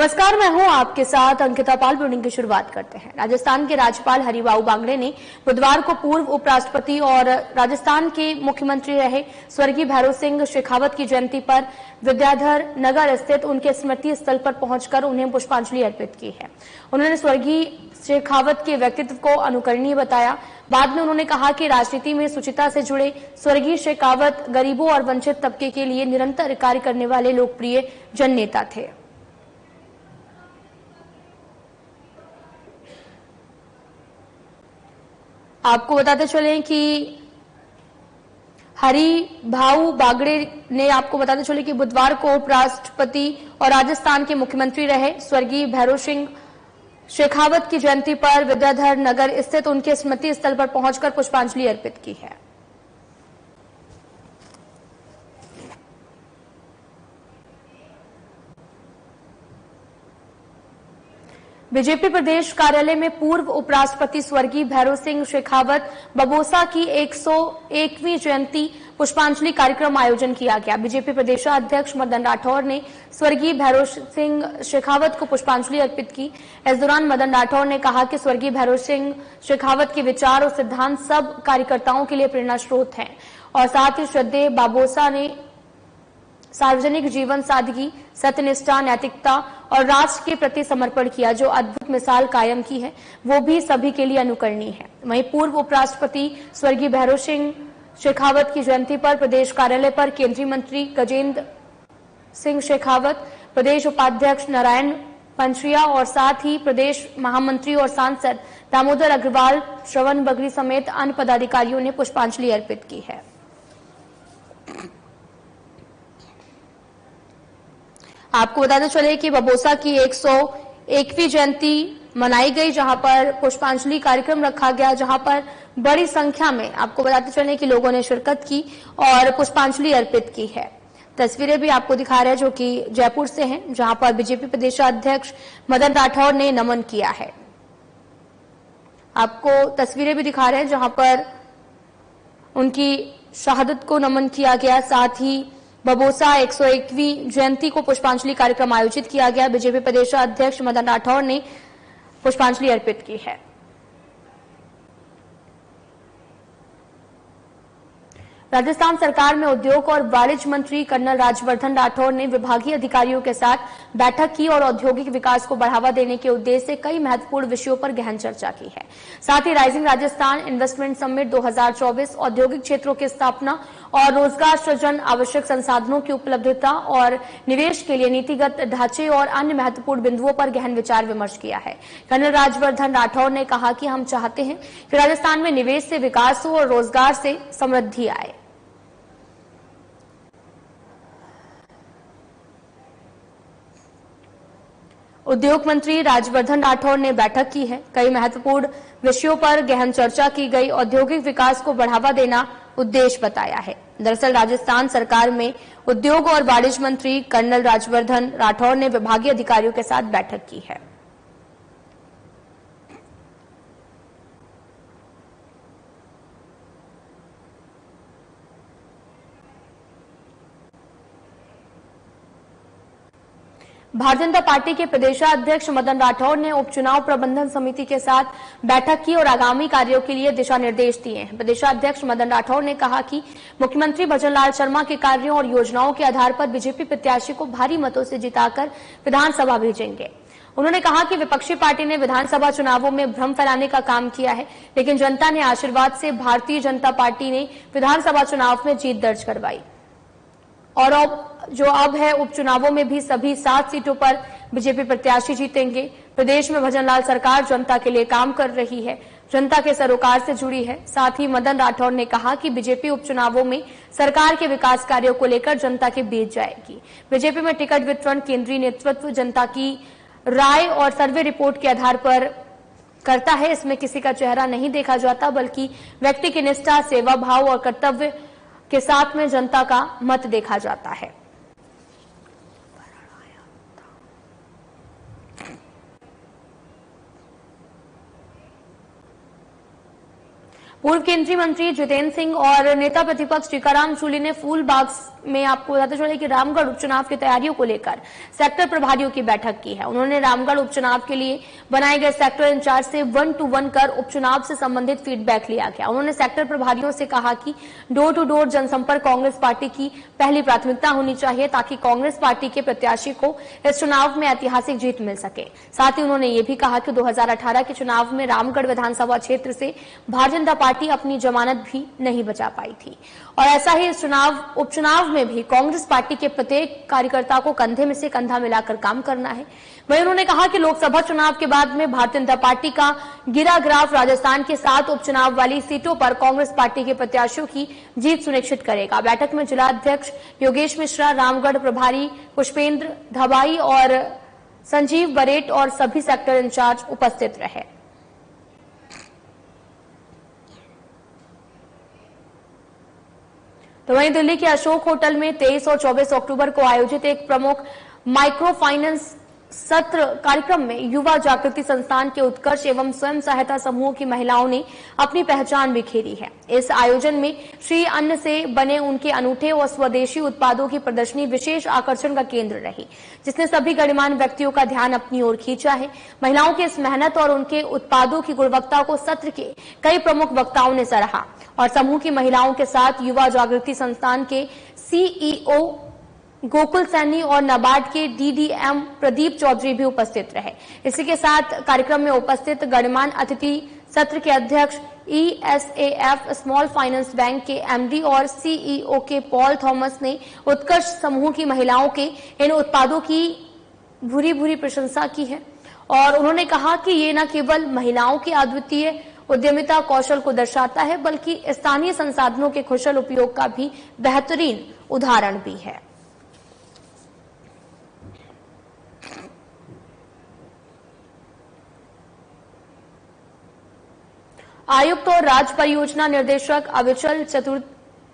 नमस्कार, मैं हूं आपके साथ अंकिता पाल। ब्यूटिंग की शुरुआत करते हैं। राजस्थान के राज्यपाल हरिभाऊ बागड़े ने बुधवार को पूर्व उपराष्ट्रपति और राजस्थान के मुख्यमंत्री रहे स्वर्गीय भैरों सिंह शेखावत की जयंती पर विद्याधर नगर स्थित उनके स्मृति स्थल पर पहुंचकर उन्हें पुष्पांजलि अर्पित की है। उन्होंने स्वर्गीय शेखावत के व्यक्तित्व को अनुकरणीय बताया। बाद में उन्होंने कहा कि राजनीति में शुचिता से जुड़े स्वर्गीय शेखावत गरीबों और वंचित तबके के लिए निरंतर कार्य करने वाले लोकप्रिय जननेता थे। आपको बताते चलें कि हरिभाऊ बागड़े ने आपको बताते चले कि बुधवार को उपराष्ट्रपति और राजस्थान के मुख्यमंत्री रहे स्वर्गीय भैरों सिंह शेखावत की जयंती पर विद्याधर नगर स्थित उनके स्मृति स्थल पर पहुंचकर पुष्पांजलि अर्पित की है। बीजेपी प्रदेश कार्यालय में पूर्व उपराष्ट्रपति स्वर्गीय भैरों सिंह शेखावत बबोसा की 101वीं जयंती पुष्पांजलि कार्यक्रम आयोजन किया गया। बीजेपी प्रदेशाध्यक्ष मदन राठौर ने स्वर्गीय भैरों सिंह शेखावत को पुष्पांजलि अर्पित की। इस दौरान मदन राठौर ने कहा कि स्वर्गीय भैरों सिंह शेखावत के विचार और सिद्धांत सब कार्यकर्ताओं के लिए प्रेरणा स्रोत हैं और साथ ही श्रद्धेय बाबोसा ने सार्वजनिक जीवन सादगी, सत्यनिष्ठा, नैतिकता और राष्ट्र के प्रति समर्पण किया, जो अद्भुत मिसाल कायम की है, वो भी सभी के लिए अनुकरणीय है। वहीं पूर्व उपराष्ट्रपति स्वर्गीय भैरों सिंह शेखावत की जयंती पर प्रदेश कार्यालय पर केंद्रीय मंत्री गजेंद्र सिंह शेखावत, प्रदेश उपाध्यक्ष नारायण पंचरिया और साथ ही प्रदेश महामंत्री और सांसद दामोदर अग्रवाल, श्रवण बगरी समेत अन्य पदाधिकारियों ने पुष्पांजलि अर्पित की है। आपको बताते चले कि बबोसा की 101वीं जयंती मनाई गई, जहां पर पुष्पांजलि कार्यक्रम रखा गया, जहां पर बड़ी संख्या में आपको बताते चले कि लोगों ने शिरकत की और पुष्पांजलि अर्पित की है। तस्वीरें भी आपको दिखा रहे हैं जो कि जयपुर से हैं, जहां पर बीजेपी प्रदेशाध्यक्ष मदन राठौर ने नमन किया है। आपको तस्वीरें भी दिखा रहे हैं जहां पर उनकी शहादत को नमन किया गया। साथ ही बबोसा 101वीं जयंती को पुष्पांजलि कार्यक्रम आयोजित किया गया। बीजेपी प्रदेशाध्यक्ष मदन राठौर ने पुष्पांजलि अर्पित की है। राजस्थान सरकार में उद्योग और वाणिज्य मंत्री कर्नल राज्यवर्धन राठौर ने विभागीय अधिकारियों के साथ बैठक की और औद्योगिक विकास को बढ़ावा देने के उद्देश्य से कई महत्वपूर्ण विषयों पर गहन चर्चा की है। साथ ही राइजिंग राजस्थान इन्वेस्टमेंट समिट 2024, औद्योगिक क्षेत्रों की स्थापना और रोजगार सृजन, आवश्यक संसाधनों की उपलब्धता और निवेश के लिए नीतिगत ढांचे और अन्य महत्वपूर्ण बिंदुओं पर गहन विचार विमर्श किया है। कर्नल राज्यवर्धन राठौर ने कहा कि हम चाहते हैं कि राजस्थान में निवेश से विकास हो और रोजगार से समृद्धि आए। उद्योग मंत्री राज्यवर्धन राठौर ने बैठक की है। कई महत्वपूर्ण विषयों पर गहन चर्चा की गई। औद्योगिक विकास को बढ़ावा देना उद्देश्य बताया है। दरअसल राजस्थान सरकार में उद्योग और वाणिज्य मंत्री कर्नल राज्यवर्धन राठौर ने विभागीय अधिकारियों के साथ बैठक की है। भारतीय जनता पार्टी के प्रदेशाध्यक्ष मदन राठौर ने उपचुनाव प्रबंधन समिति के साथ बैठक की और आगामी कार्यों के लिए दिशा निर्देश दिए हैं। प्रदेशाध्यक्ष मदन राठौर ने कहा कि मुख्यमंत्री भजनलाल शर्मा के कार्यों और योजनाओं के आधार पर बीजेपी प्रत्याशी को भारी मतों से जिताकर विधानसभा भेजेंगे। उन्होंने कहा कि विपक्षी पार्टी ने विधानसभा चुनावों में भ्रम फैलाने का काम किया है, लेकिन जनता ने आशीर्वाद से भारतीय जनता पार्टी ने विधानसभा चुनाव में जीत दर्ज करवाई और अब है उपचुनावों में भी सभी 7 सीटों पर बीजेपी प्रत्याशी जीतेंगे। प्रदेश में भजनलाल सरकार जनता के लिए काम कर रही है, जनता के सरोकार से जुड़ी है। साथ ही मदन राठौर ने कहा कि बीजेपी उपचुनावों में सरकार के विकास कार्यों को लेकर जनता के बीच जाएगी। बीजेपी में टिकट वितरण केंद्रीय नेतृत्व जनता की राय और सर्वे रिपोर्ट के आधार पर करता है। इसमें किसी का चेहरा नहीं देखा जाता, बल्कि व्यक्ति की निष्ठा, सेवा भाव और कर्तव्य के साथ में जनता का मत देखा जाता है। पूर्व केंद्रीय मंत्री जितेंद्र सिंह और नेता प्रतिपक्ष टीकाराम जूली ने फूलबाग में आपको बताते चले कि रामगढ़ उपचुनाव की तैयारियों को लेकर सेक्टर प्रभारियों की बैठक की है। उन्होंने रामगढ़ उपचुनाव के लिए बनाए गए सेक्टर इंचार्ज से 1-to-1 कर उपचुनाव से संबंधित फीडबैक लिया गया। उन्होंने सेक्टर प्रभारियों से कहा कि डोर टू डोर जनसंपर्क कांग्रेस पार्टी की पहली प्राथमिकता होनी चाहिए ताकि कांग्रेस पार्टी के प्रत्याशी को इस चुनाव में ऐतिहासिक जीत मिल सके। साथ ही उन्होंने ये भी कहा कि 2018 के चुनाव में रामगढ़ विधानसभा क्षेत्र से भारतीय जनता पार्टी अपनी जमानत भी नहीं बचा पाई थी और ऐसा ही इस उपचुनाव में भी कांग्रेस पार्टी के प्रत्येक कार्यकर्ता को कंधे में से कंधा मिलाकर काम करना है। वहीं उन्होंने कहा कि लोकसभा चुनाव के बाद में भारतीय जनता पार्टी का गिरा ग्राफ राजस्थान के 7 उपचुनाव वाली सीटों पर कांग्रेस पार्टी के प्रत्याशियों की जीत सुनिश्चित करेगा। बैठक में जिला अध्यक्ष योगेश मिश्रा, रामगढ़ प्रभारी पुष्पेंद्र धबाई और संजीव बरेट और सभी सेक्टर इंचार्ज उपस्थित रहे। तो वहीं दिल्ली के अशोक होटल में 23 और 24 अक्टूबर को आयोजित एक प्रमुख माइक्रो फाइनेंस सत्र कार्यक्रम में युवा जागृति संस्थान के उत्कर्ष एवं स्वयं सहायता समूह की महिलाओं ने अपनी पहचान बिखेरी है। इस आयोजन में श्री अन्न से बने उनके अनूठे और स्वदेशी उत्पादों की प्रदर्शनी विशेष आकर्षण का केंद्र रही, जिसने सभी गणमान्य व्यक्तियों का ध्यान अपनी ओर खींचा है। महिलाओं की इस मेहनत और उनके उत्पादों की गुणवत्ता को सत्र के कई प्रमुख वक्ताओं ने सराहा और समूह की महिलाओं के साथ युवा जागृति संस्थान के सीईओ गोकुल सैनी और नाबार्ड के डीडीएम प्रदीप चौधरी भी उपस्थित रहे। इसी के साथ कार्यक्रम में उपस्थित गणमान्य अतिथि सत्र के अध्यक्ष ESAF स्मॉल फाइनेंस बैंक के एमडी और सीईओ के पॉल थॉमस ने उत्कर्ष समूह की महिलाओं के इन उत्पादों की भूरी भूरी प्रशंसा की है और उन्होंने कहा कि ये न केवल महिलाओं की अद्वितीय उद्यमिता कौशल को दर्शाता है बल्कि स्थानीय संसाधनों के कुशल उपयोग का भी बेहतरीन उदाहरण भी है। आयुक्त और राज्य परियोजना निर्देशक अविचल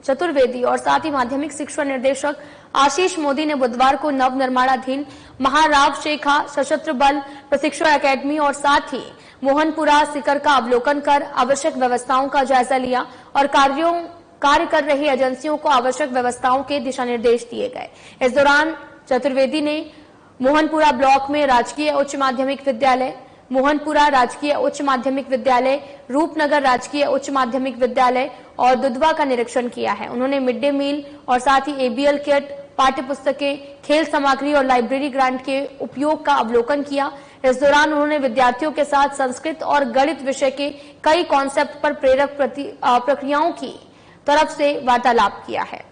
चतुर्वेदी और साथ ही माध्यमिक शिक्षा निर्देशक आशीष मोदी ने बुधवार को नव निर्माणाधीन महाराव शेखा सशस्त्र बल प्रशिक्षण एकेडमी और साथ ही मोहनपुरा सिकर का अवलोकन कर आवश्यक व्यवस्थाओं का जायजा लिया और कार्य कर रही एजेंसियों को आवश्यक व्यवस्थाओं के दिशा निर्देश दिए गए। इस दौरान चतुर्वेदी ने मोहनपुरा ब्लॉक में राजकीय उच्च माध्यमिक विद्यालय, मोहनपुरा राजकीय उच्च माध्यमिक विद्यालय, रूपनगर राजकीय उच्च माध्यमिक विद्यालय और दुधवा का निरीक्षण किया है। उन्होंने मिड डे मील और साथ ही एबीएल किट, पाठ्य पुस्तकें, खेल सामग्री और लाइब्रेरी ग्रांट के उपयोग का अवलोकन किया। इस दौरान उन्होंने विद्यार्थियों के साथ संस्कृत और गणित विषय के कई कॉन्सेप्ट पर प्रेरक प्रक्रियाओं की तरफ से वार्तालाप किया है।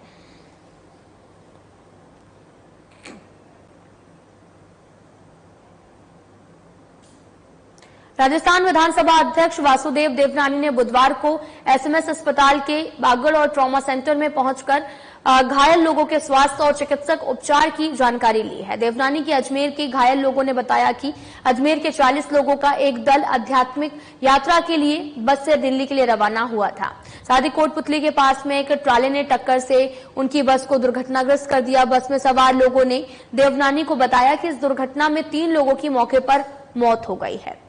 राजस्थान विधानसभा अध्यक्ष वासुदेव देवनानी ने बुधवार को एसएमएस अस्पताल के बागड़ और ट्रॉमा सेंटर में पहुंचकर घायल लोगों के स्वास्थ्य और चिकित्सक उपचार की जानकारी ली है। देवनानी के अजमेर के घायल लोगों ने बताया कि अजमेर के 40 लोगों का एक दल आध्यात्मिक यात्रा के लिए बस से दिल्ली के लिए रवाना हुआ था। साथ ही कोटपुतली के पास में एक ट्राले ने टक्कर से उनकी बस को दुर्घटनाग्रस्त कर दिया। बस में सवार लोगों ने देवनानी को बताया कि इस दुर्घटना में 3 लोगों की मौके पर मौत हो गई है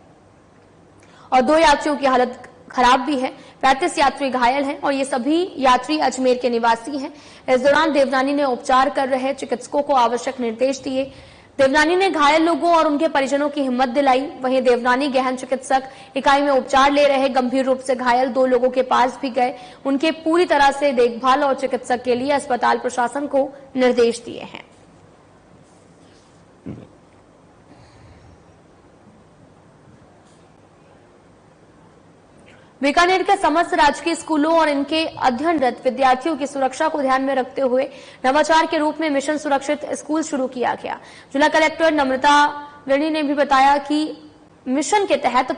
और 2 यात्रियों की हालत खराब भी है। 35 यात्री घायल हैं और ये सभी यात्री अजमेर के निवासी हैं। इस दौरान देवनानी ने उपचार कर रहे चिकित्सकों को आवश्यक निर्देश दिए। देवनानी ने घायल लोगों और उनके परिजनों की हिम्मत दिलाई। वहीं देवनानी गहन चिकित्सक इकाई में उपचार ले रहे गंभीर रूप से घायल 2 लोगों के पास भी गए। उनके पूरी तरह से देखभाल और चिकित्सक के लिए अस्पताल प्रशासन को निर्देश दिए हैं। बीकानेर के समस्त राजकीय स्कूलों और इनके अध्ययनरत विद्यार्थियों की सुरक्षा को ध्यान में रखते हुए नवाचार के रूप में मिशन सुरक्षित स्कूल शुरू किया गया। जिला कलेक्टर नम्रता वेणी ने भी बताया कि मिशन के तहत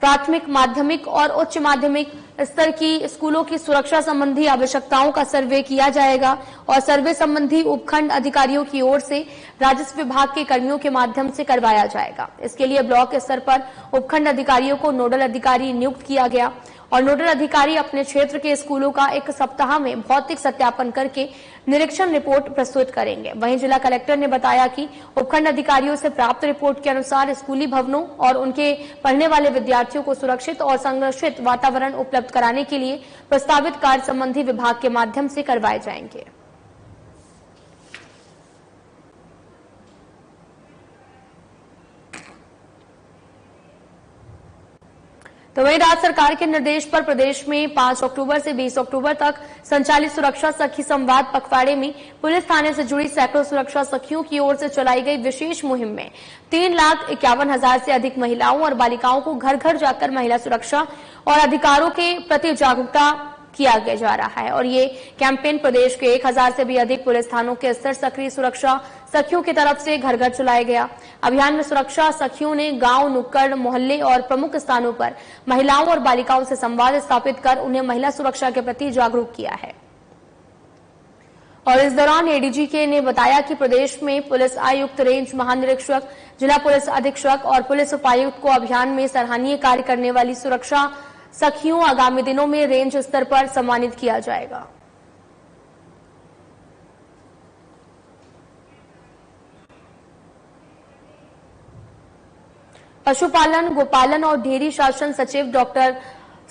प्राथमिक, माध्यमिक और उच्च माध्यमिक स्तर की स्कूलों की सुरक्षा संबंधी आवश्यकताओं का सर्वे किया जाएगा और सर्वे संबंधी उपखंड अधिकारियों की ओर से राजस्व विभाग के कर्मियों के माध्यम से करवाया जाएगा। इसके लिए ब्लॉक स्तर पर उपखंड अधिकारियों को नोडल अधिकारी नियुक्त किया गया और नोडल अधिकारी अपने क्षेत्र के स्कूलों का 1 सप्ताह में भौतिक सत्यापन करके निरीक्षण रिपोर्ट प्रस्तुत करेंगे। वहीं जिला कलेक्टर ने बताया कि उपखंड अधिकारियों से प्राप्त रिपोर्ट के अनुसार स्कूली भवनों और उनके पढ़ने वाले विद्यार्थियों को सुरक्षित और संरक्षित वातावरण उपलब्ध कराने के लिए प्रस्तावित कार्य संबंधी विभाग के माध्यम से करवाए जाएंगे। तो वहीं राज्य सरकार के निर्देश पर प्रदेश में 5 अक्टूबर से 20 अक्टूबर तक संचालित सुरक्षा सखी संवाद पखवाड़े में पुलिस थाने से जुड़ी सैकड़ों सुरक्षा सखियों की ओर से चलाई गई विशेष मुहिम में 3,51,000 से अधिक महिलाओं और बालिकाओं को घर घर जाकर महिला सुरक्षा और अधिकारों के प्रति जागरूकता किया जा रहा है। और ये कैंपेन प्रदेश के 1,000 से भी अधिक पुलिस थानों के स्तर सक्रिय सुरक्षा सखियों की तरफ से घर घर चलाया गया। अभियान में सुरक्षा सखियों ने गांव, नुक्कड़, मोहल्ले और प्रमुख स्थानों पर महिलाओं और बालिकाओं से संवाद स्थापित कर उन्हें महिला सुरक्षा के प्रति जागरूक किया है। और इस दौरान एडीजी ने बताया कि प्रदेश में पुलिस आयुक्त, रेंज महानिरीक्षक, जिला पुलिस अधीक्षक और पुलिस उपायुक्त को अभियान में सराहनीय कार्य करने वाली सुरक्षा सखियों आगामी दिनों में रेंज स्तर पर सम्मानित किया जाएगा। पशुपालन, गोपालन और डेयरी शासन सचिव डॉक्टर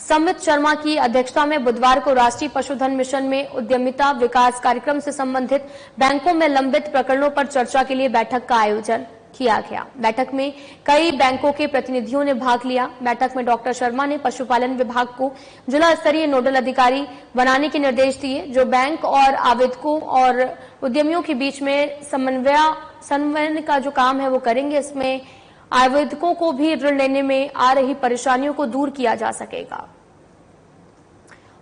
समित शर्मा की अध्यक्षता में बुधवार को राष्ट्रीय पशुधन मिशन में उद्यमिता विकास कार्यक्रम से संबंधित बैंकों में लंबित प्रकरणों पर चर्चा के लिए बैठक का आयोजन किया गया। बैठक में कई बैंकों के प्रतिनिधियों ने भाग लिया। बैठक में डॉक्टर शर्मा ने पशुपालन विभाग को जिला स्तरीय नोडल अधिकारी बनाने के निर्देश दिए, जो बैंक और आवेदकों और उद्यमियों के बीच में समन्वय का जो काम है वो करेंगे। इसमें आवेदकों को भी ऋण लेने में आ रही परेशानियों को दूर किया जा सकेगा।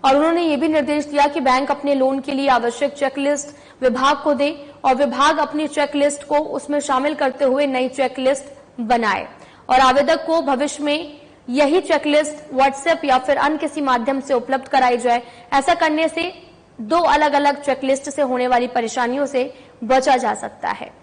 और उन्होंने ये भी निर्देश दिया कि बैंक अपने लोन के लिए आवश्यक चेकलिस्ट विभाग को दे और विभाग अपनी चेकलिस्ट को उसमें शामिल करते हुए नई चेकलिस्ट बनाए और आवेदक को भविष्य में यही चेकलिस्ट व्हाट्सएप या फिर अन्य किसी माध्यम से उपलब्ध कराई जाए। ऐसा करने से 2 अलग अलग चेकलिस्ट से होने वाली परेशानियों से बचा जा सकता है।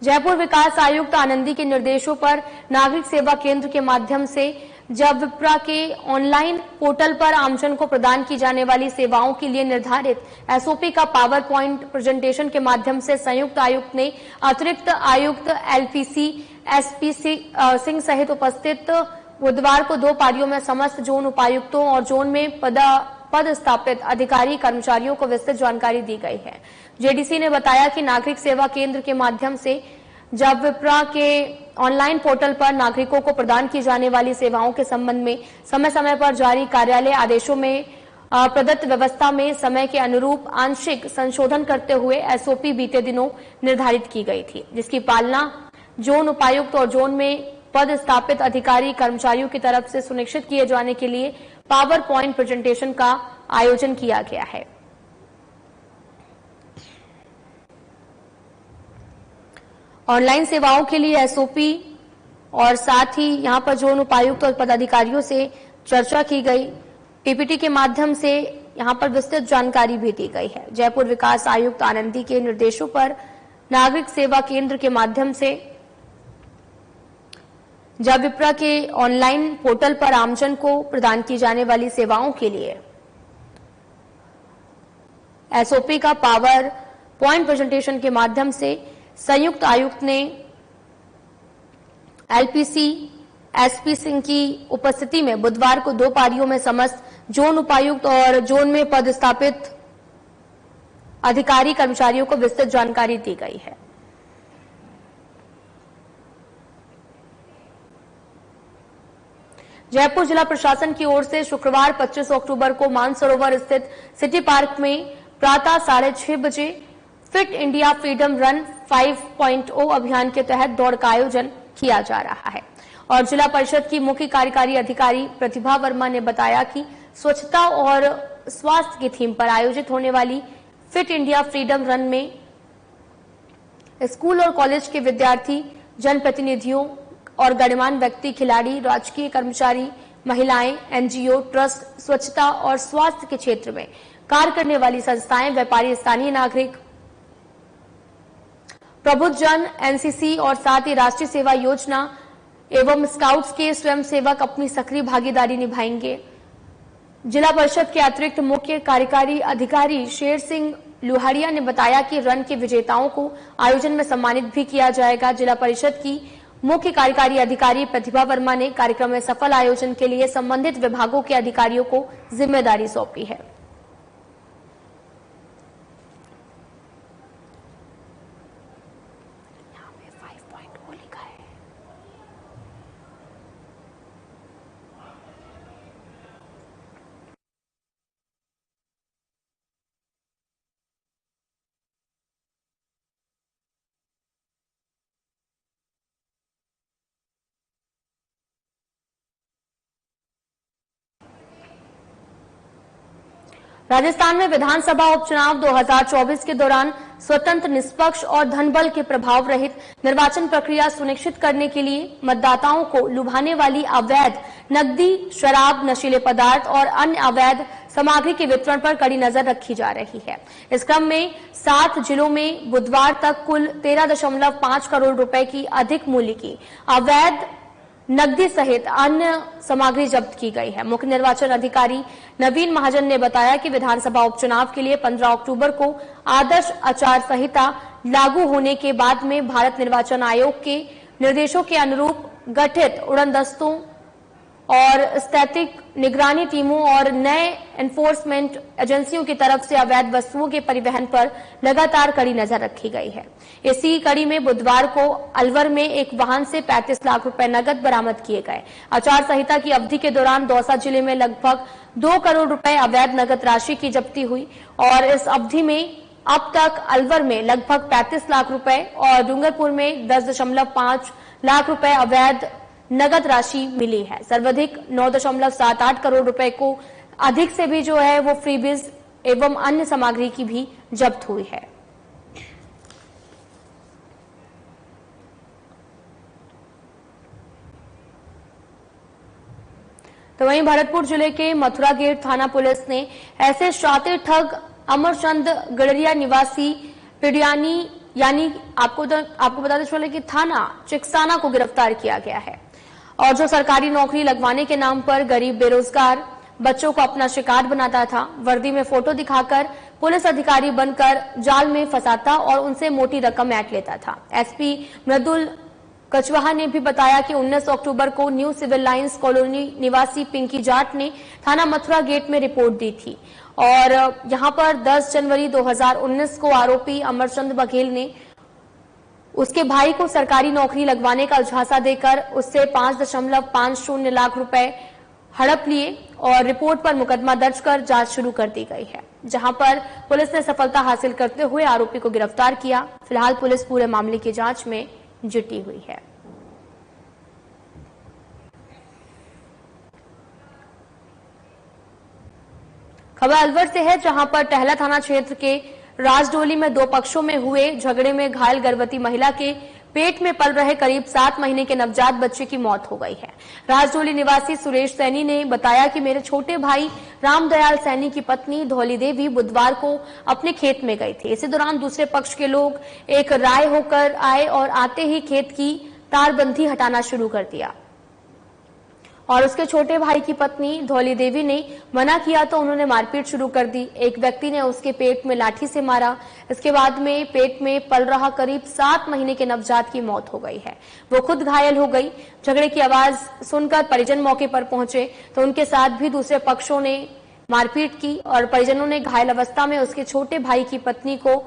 जयपुर विकास आयुक्त आनंदी के निर्देशों पर नागरिक सेवा केंद्र के माध्यम से जब विप्रा के ऑनलाइन पोर्टल पर आमजन को प्रदान की जाने वाली सेवाओं के लिए निर्धारित एसओपी का पावर पॉइंट प्रेजेंटेशन के माध्यम से संयुक्त आयुक्त ने अतिरिक्त आयुक्त एलपीसी एसपी सिंह सहित उपस्थित बुधवार को 2 पारियों में समस्त जोन उपायुक्तों और जोन में पद स्थापित अधिकारी कर्मचारियों को विस्तृत जानकारी दी गई है। जेडीसी ने बताया कि नागरिक सेवा केंद्र के माध्यम से जब विप्रा के ऑनलाइन पोर्टल पर नागरिकों को प्रदान की जाने वाली सेवाओं के संबंध में समय समय पर जारी कार्यालय आदेशों में प्रदत्त व्यवस्था में समय के अनुरूप आंशिक संशोधन करते हुए एसओपी बीते दिनों निर्धारित की गई थी, जिसकी पालना जोन उपायुक्त और जोन में पद स्थापित अधिकारी कर्मचारियों की तरफ से सुनिश्चित किए जाने के लिए पावर पॉइंट प्रेजेंटेशन का आयोजन किया गया है। ऑनलाइन सेवाओं के लिए एसओपी और साथ ही यहां पर जोन उपायुक्त और पदाधिकारियों से चर्चा की गई। पीपीटी के माध्यम से यहां पर विस्तृत जानकारी भी दी गई है। जयपुर विकास आयुक्त आनंदी के निर्देशों पर नागरिक सेवा केंद्र के माध्यम से जब विप्रा के ऑनलाइन पोर्टल पर आमजन को प्रदान की जाने वाली सेवाओं के लिए एसओपी का पावर पॉइंट प्रेजेंटेशन के माध्यम से संयुक्त आयुक्त ने एलपीसी एसपी सिंह की उपस्थिति में बुधवार को 2 पारियों में समस्त जोन उपायुक्त और जोन में पद स्थापित अधिकारी कर्मचारियों को विस्तृत जानकारी दी गई है। जयपुर जिला प्रशासन की ओर से शुक्रवार 25 अक्टूबर को मानसरोवर स्थित सिटी पार्क में प्रातः 6:30 बजे फिट इंडिया फ्रीडम रन 5.0 अभियान के तहत दौड़ का आयोजन किया जा रहा है। और जिला परिषद की मुख्य कार्यकारी अधिकारी प्रतिभा वर्मा ने बताया कि स्वच्छता और स्वास्थ्य की थीम पर आयोजित होने वाली फिट इंडिया फ्रीडम रन में स्कूल और कॉलेज के विद्यार्थी, जनप्रतिनिधियों और गणमान्य व्यक्ति, खिलाड़ी, राजकीय कर्मचारी, महिलाएं, एनजीओ, ट्रस्ट, स्वच्छता और स्वास्थ्य के क्षेत्र में कार्य करने वाली संस्थाएं, व्यापारी, स्थानीय नागरिक प्रबुद्ध जन, एनसीसी और साथ ही राष्ट्रीय सेवा योजना एवं स्काउट्स के स्वयंसेवक अपनी सक्रिय भागीदारी निभाएंगे। जिला परिषद के अतिरिक्त मुख्य कार्यकारी अधिकारी शेर सिंह लुहारिया ने बताया कि रन के विजेताओं को आयोजन में सम्मानित भी किया जाएगा। जिला परिषद की मुख्य कार्यकारी अधिकारी प्रतिभा वर्मा ने कार्यक्रम में सफल आयोजन के लिए संबंधित विभागों के अधिकारियों को जिम्मेदारी सौंपी है। राजस्थान में विधानसभा उपचुनाव 2024 के दौरान स्वतंत्र, निष्पक्ष और धनबल के प्रभाव रहित निर्वाचन प्रक्रिया सुनिश्चित करने के लिए मतदाताओं को लुभाने वाली अवैध नकदी, शराब, नशीले पदार्थ और अन्य अवैध सामग्री के वितरण पर कड़ी नजर रखी जा रही है। इस क्रम में 7 जिलों में बुधवार तक कुल 13.5 करोड़ रुपए की अधिक मूल्य की अवैध नकदी सहित अन्य सामग्री जब्त की गई है। मुख्य निर्वाचन अधिकारी नवीन महाजन ने बताया कि विधानसभा उपचुनाव के लिए 15 अक्टूबर को आदर्श आचार संहिता लागू होने के बाद में भारत निर्वाचन आयोग के निर्देशों के अनुरूप गठित उड़नदस्तों और स्थैतिक निगरानी टीमों और नए एनफोर्समेंट एजेंसियों की तरफ से अवैध वस्तुओं के परिवहन पर लगातार कड़ी नजर रखी गई है। इसी कड़ी में बुधवार को अलवर में एक वाहन से 35 लाख रुपए नकद बरामद किए गए। आचार संहिता की अवधि के दौरान दौसा जिले में लगभग 2 करोड़ रुपए अवैध नकद राशि की जब्ती हुई और इस अवधि में अब तक अलवर में लगभग 35 लाख रुपए और डूंगरपुर में 10.5 लाख रुपए अवैध नगद राशि मिली है। सर्वाधिक 9.78 करोड़ रुपए को अधिक से भी जो है वो फ्रीबीज एवं अन्य सामग्री की भी जब्त हुई है। तो वहीं भरतपुर जिले के मथुरा गेट थाना पुलिस ने ऐसे शातिर ठग अमरचंद गड़रिया निवासी पिडियानी यानी आपको बताते चले कि थाना चिकसाना को गिरफ्तार किया गया है और जो सरकारी नौकरी लगवाने के नाम पर गरीब बेरोजगार बच्चों को अपना शिकार बनाता था, वर्दी में फोटो दिखाकर पुलिस अधिकारी बनकर जाल में फंसाता और उनसे मोटी रकम ऐंठ लेता था। एसपी मृदुल कचवाहा ने भी बताया कि 19 अक्टूबर को न्यू सिविल लाइंस कॉलोनी निवासी पिंकी जाट ने थाना मथुरा गेट में रिपोर्ट दी थी और यहां पर 10 जनवरी 2019 को आरोपी अमरचंद बघेल ने उसके भाई को सरकारी नौकरी लगवाने का झांसा देकर उससे 5.50 लाख रुपए हड़प लिए और रिपोर्ट पर मुकदमा दर्ज कर जांच शुरू कर दी गई है, जहां पर पुलिस ने सफलता हासिल करते हुए आरोपी को गिरफ्तार किया। फिलहाल पुलिस पूरे मामले की जांच में जुटी हुई है। खबर अलवर से है, जहां पर टहला थाना क्षेत्र के राजडोली में 2 पक्षों में हुए झगड़े में घायल गर्भवती महिला के पेट में पल रहे करीब 7 महीने के नवजात बच्चे की मौत हो गई है। राजडोली निवासी सुरेश सैनी ने बताया कि मेरे छोटे भाई रामदयाल सैनी की पत्नी धौली देवी बुधवार को अपने खेत में गई थी। इसी दौरान दूसरे पक्ष के लोग एक राय होकर आए और आते ही खेत की तारबंदी हटाना शुरू कर दिया और उसके छोटे भाई की पत्नी धौली देवी ने मना किया तो उन्होंने मारपीट शुरू कर दी। एक व्यक्ति ने उसके पेट में लाठी से मारा। इसके बाद में पेट में पल रहा करीब 7 महीने के नवजात की मौत हो गई है। वो खुद घायल हो गई। झगड़े की आवाज सुनकर परिजन मौके पर पहुंचे तो उनके साथ भी दूसरे पक्षों ने मारपीट की और परिजनों ने घायल अवस्था में उसके छोटे भाई की पत्नी को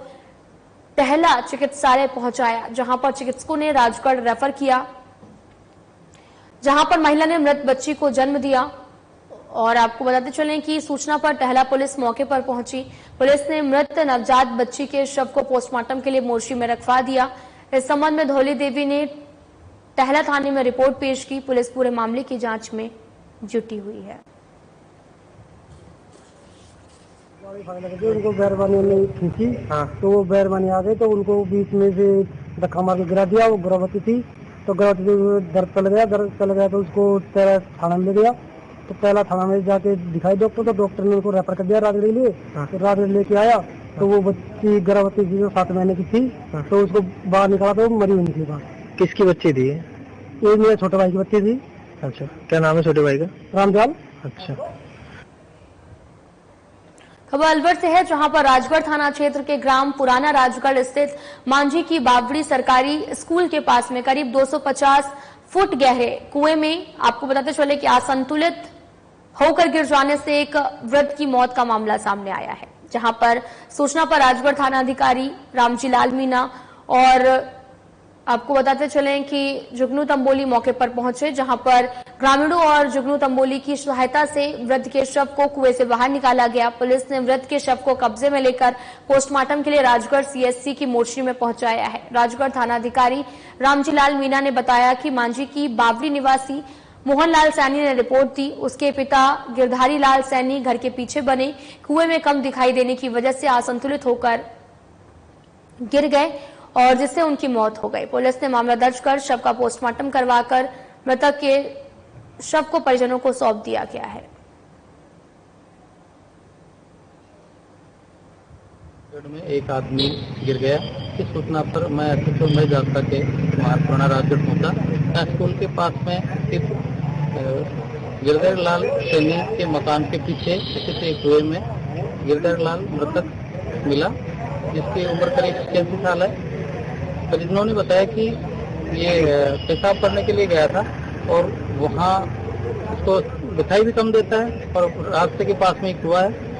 टहला चिकित्सालय पहुंचाया, जहां पर चिकित्सकों ने राजगढ़ रेफर किया, जहां पर महिला ने मृत बच्ची को जन्म दिया। और आपको बताते चलें कि सूचना पर टहला पुलिस मौके पर पहुंची। पुलिस ने मृत नवजात बच्ची के शव को पोस्टमार्टम के लिए मोर्ची में रखवा दिया। इस संबंध में धौली देवी ने टहला थाने में रिपोर्ट पेश की। पुलिस पूरे मामले की जांच में जुटी हुई है। उनको बैरबानी ने खींची तो वो बैरबानी आ गए तो उनको बीच में से धक्का मार के गिरा दिया। वो गर्भवती थी तो गर्भवती दर्द चल गया तो उसको पहला थाना में ले गया। तो पहला थाना में जाके दिखाई डॉक्टर, तो डॉक्टर ने उनको रेफर कर दिया राजगढ़ लिए। तो राजगढ़ लेके आया तो वो बच्ची गर्भवती थी जो 7 महीने की थी, तो उसको बाहर निकाला तो वो मरी हुई थी बाहर। किसकी बच्ची थी ये? ये मेरे छोटे भाई की बच्ची थी। अच्छा, क्या नाम है छोटे भाई का? रामदयाल। अच्छा। खबर अलवर से है, जहां पर राजगढ़ थाना क्षेत्र के ग्राम पुराना राजगढ़ स्थित मांझी की बावड़ी सरकारी स्कूल के पास में करीब 250 फुट गहरे कुएं में आपको बताते चले कि असंतुलित होकर गिर जाने से एक वृद्ध की मौत का मामला सामने आया है। जहां पर सूचना पर राजगढ़ थाना अधिकारी रामजी लाल मीना और आपको बताते चलें कि जुगनू तंबोली मौके पर पहुंचे, जहां पर ग्रामीणों और जुगनू तंबोली की सहायता से वृद्ध के शव को कुएं से बाहर निकाला गया। पुलिस ने वृद्ध के शव को कब्जे में लेकर पोस्टमार्टम के लिए राजगढ़ सीएचसी की मोर्चरी में पहुंचाया है। राजगढ़ थानाधिकारी रामजी लाल मीना ने बताया कि मांझी की बावड़ी निवासी मोहनलाल सैनी ने रिपोर्ट दी। उसके पिता गिरधारी लाल सैनी घर के पीछे बने कुएं में कम दिखाई देने की वजह से असंतुलित होकर गिर गए और जिससे उनकी मौत हो गई। पुलिस ने मामला दर्ज कर शव का पोस्टमार्टम करवाकर मृतक के शव को परिजनों को सौंप दिया गया है। में एक आदमी गिर गया। इस सूचना पर मैं मैं जाता के पुराना राजगढ़ पहुंचा। स्कूल के पास में एक गिरधर लाल सैनी के मकान के पीछे स्थित एक कुएं में गिरधर लाल मृतक मिला, जिसकी उम्र करीब 86 साल है। परिजनों ने बताया कि ये पेशाब करने के लिए गया था और वहाँ उसको दिखाई भी कम देता है और रास्ते के पास में एक कुआं है।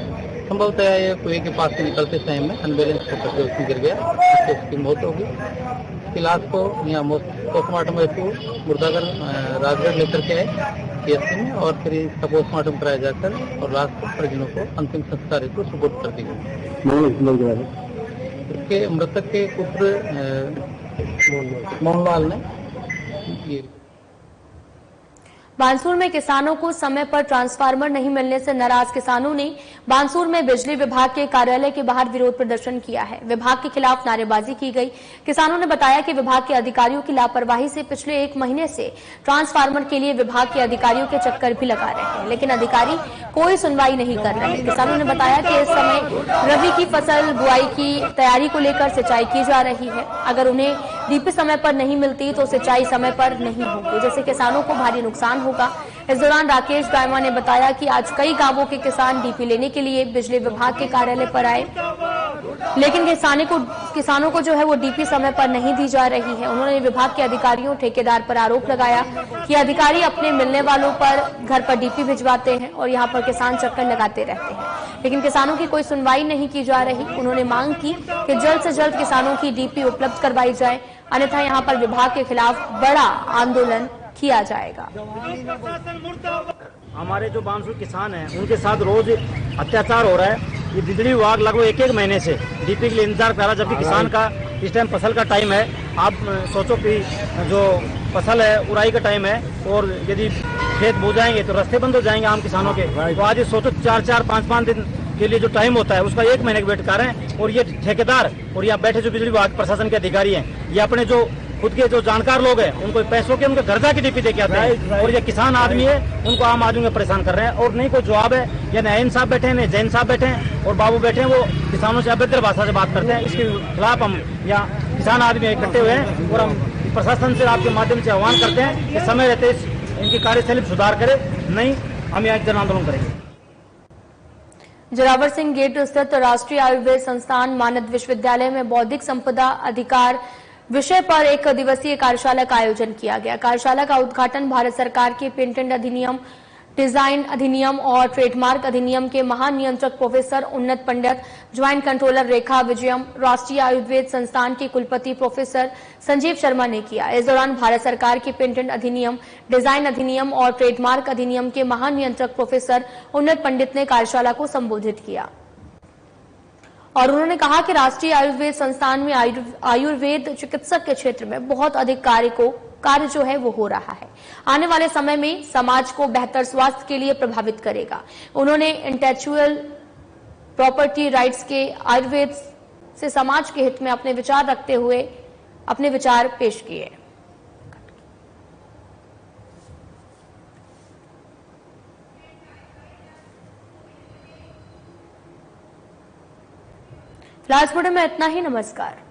संभवतः ये कुएं के पास से निकलते टाइम में अनबैलेंस होकर के उसमें गिर गया, जिससे उसकी मौत हो गई। इसकी लाश को यहाँ पोस्टमार्टम हेतु मुर्दाघर राजगढ़ लेकर के आए सीएचसी में और फिर इसका पोस्टमार्टम कराया जाकर और लाश को परिजनों को अंतिम संस्कार हेतु सुपुर्द कर दी गई। इसके मृतक के पुत्र मोहनलाल ने बानसूर में किसानों को समय पर ट्रांसफार्मर नहीं मिलने से नाराज किसानों ने बानसूर में बिजली विभाग के कार्यालय के बाहर विरोध प्रदर्शन किया है। विभाग के खिलाफ नारेबाजी की गई। किसानों ने बताया कि विभाग के अधिकारियों की लापरवाही से पिछले 1 महीने से ट्रांसफार्मर के लिए विभाग के अधिकारियों के चक्कर भी लगा रहे हैं, लेकिन अधिकारी कोई सुनवाई नहीं कर रहे। किसानों ने बताया कि इस समय रबी की फसल बुआई की तैयारी को लेकर सिंचाई की जा रही है। अगर उन्हें डीपी समय पर नहीं मिलती तो सिंचाई समय पर नहीं होगी, जिससे किसानों को भारी नुकसान होगा। इस दौरान राकेश गायमा ने बताया कि आज कई गांवों के किसान डीपी लेने के लिए बिजली विभाग के कार्यालय पर आए, लेकिन किसानों को जो है वो डीपी समय पर नहीं दी जा रही है। उन्होंने विभाग के अधिकारियों ठेकेदार पर आरोप लगाया कि अधिकारी अपने मिलने वालों पर घर पर डीपी भिजवाते हैं और यहां पर किसान चक्कर लगाते रहते हैं, लेकिन किसानों की कोई सुनवाई नहीं की जा रही। उन्होंने मांग की कि जल्द से जल्द किसानों की डीपी उपलब्ध करवाई जाए, अन्यथा यहां पर विभाग के खिलाफ बड़ा आंदोलन किया जाएगा। हमारे जो बानसूर किसान हैं उनके साथ रोज अत्याचार हो रहा है। ये बिजली विभाग लगभग 1 महीने से डीपी के लिए इंतजार कर रहा है, जबकि किसान का इस टाइम फसल का टाइम है। आप सोचो कि जो फसल है उड़ाई का टाइम है और यदि खेत बो जाएंगे तो रास्ते बंद हो जाएंगे आम किसानों के। तो आज ये सोचो 4-4, 5-5 दिन के लिए जो टाइम होता है उसका 1 महीने का वेट कर रहे हैं। और ये ठेकेदार और यहाँ बैठे जो बिजली विभाग प्रशासन के अधिकारी हैं, ये अपने जो खुद के जो जानकार लोग हैं उनको पैसों के उनके घर जाके डीपी दे के आते हैं और ये किसान आदमी है उनको आम आदमी में परेशान कर रहे हैं और नहीं कोई जवाब है। या नयन साहब बैठे हैं, जैन साहब बैठे हैं और बाबू बैठे हैं, वो किसानों से अभद्र भाषा से बात करते हैं। इसके खिलाफ हम यहाँ किसान आदमी इकट्ठे हुए हैं और हम प्रशासन से आपके माध्यम से आह्वान करते हैं कि समय रहते इनकी कार्यशैली में सुधार करे, नहीं हम यहाँ जन आंदोलन करेंगे। जोरावर सिंह गेट स्थित राष्ट्रीय आयुर्वेद संस्थान मानद विश्वविद्यालय में बौद्धिक संपदा अधिकार विषय पर 1 दिवसीय कार्यशाला का आयोजन किया गया। कार्यशाला का उद्घाटन भारत सरकार के पेटेंट अधिनियम, डिजाइन अधिनियम और ट्रेडमार्क अधिनियम के महानियंत्रक प्रोफेसर उन्नत पंडित, ज्वाइंट कंट्रोलर रेखा विजयम, राष्ट्रीय आयुर्वेद संस्थान के कुलपति प्रोफेसर संजीव शर्मा ने किया। इस दौरान भारत सरकार के पेटेंट अधिनियम, डिजाइन अधिनियम और ट्रेडमार्क अधिनियम के महानियंत्रक प्रोफेसर उन्नत पंडित ने कार्यशाला को संबोधित किया और उन्होंने कहा कि राष्ट्रीय आयुर्वेद संस्थान में आयुर्वेद चिकित्सक के क्षेत्र में बहुत अधिक कार्य जो है वो हो रहा है। आने वाले समय में समाज को बेहतर स्वास्थ्य के लिए प्रभावित करेगा। उन्होंने इंटेलेक्चुअल प्रॉपर्टी राइट्स के आयुर्वेद से समाज के हित में अपने विचार रखते हुए अपने विचार पेश किए। फिलहाल इस वीडियो में इतना ही। नमस्कार।